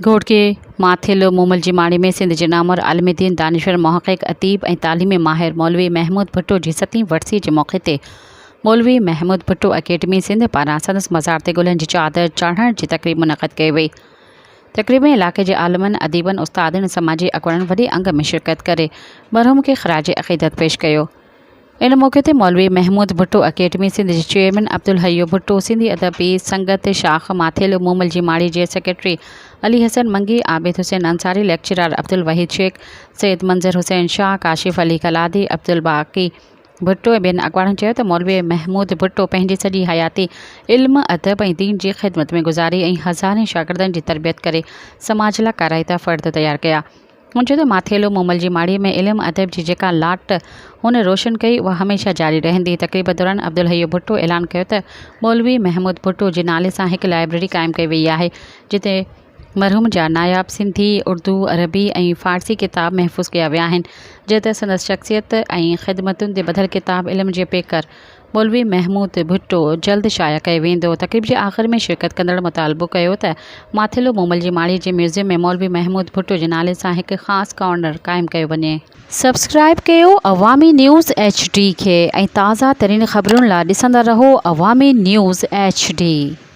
घोट के माथिल मोमल जी माड़ी में सिंध जे नामवर आलिम दीन दानिशवर मुहक़िक़ अतीब ऐं तालीमी माहिर मौलवी महमूद भुट्टो जी 7वीं वरसी जे मौक़े ते मौलवी महमूद भुट्टो अकेडमी सिंध पारां संदसि मज़ार ते गुलनि जी चादर चढ़ण जी तक़रीब मुनक़द कई वई। तक़रीब में इलाक़े जे आलिमनि अदीबनि उस्तादनि समाजी अगुवाणनि वॾे अंग में शिरकत करे मरहूम खे ख़राज अक़ीदत पेश कयो। इन मौक़े ते मौलवी महमूद भुट्टो अकेडमी सिंध जे चेयरमैन अब्दुल हयो भुट्टो, सिंधी अदबी संगत शाख माथिल मोमल जी माड़ी जे सेक्रेटरी अली हसन मंगी, आबिद हुसैन अंसारी, लेक्चरर अब्दुल वहीद शेख, सैयद मंज़र हुसैन शाह, काशिफ अली कलादी, अब्दुल बाक़ी भुट्टो ऐं ॿियनि अगवाणनि चयो त मौलवी महमूद भुट्टो पंहिंजी सॼी हयाती इल्म अदब ऐं दीन जी ख़िदमत में गुज़ारी ऐं हज़ारनि शागिर्दनि जी तरबियत करे समाज लाइ काराइता फ़र्द तयारु कया। हुन चयो त माथेलो मोमल जी माड़ी में इल्म अदब जी जेका लाट हुन रोशन कई उहा हमेशह जारी रहंदी। तक़रीब दौरान अब्दुल हयो भुट्टो ऐलान कयो त मौलवी महमूद भुट्टो जे नाले सां हिकु लाइब्रेरी क़ाइमु कई वई आहे जिते मरहूम जा नायाब सिंधी, उर्दू, अरबी ऐं फ़ारसी किताब महफ़ूज़ कया विया आहिनि, जे त संदसि शख़्सियत ऐं ख़िदमतुनि ते ॿधल किताब इल्म जे पेकर मौलवी महमूद भुट्टो जल्द शाया कयो वेंदो। तक़रीब जे आख़िर में शिरकत कंदड़ मुतालबो कयो त माथिलो मोमल जी माड़ी जे म्यूज़ियम में मौलवी महमूद भुट्टो जे नाले सां हिकु ख़ासि कॉर्नर क़ाइमु कयो वञे। सब्सक्राइब कयो अवामी न्यूज़ HD खे ऐं ताज़ा तरीन ख़बरुनि लाइ ॾिसंदा रहो अवामी न्यूज़ HD।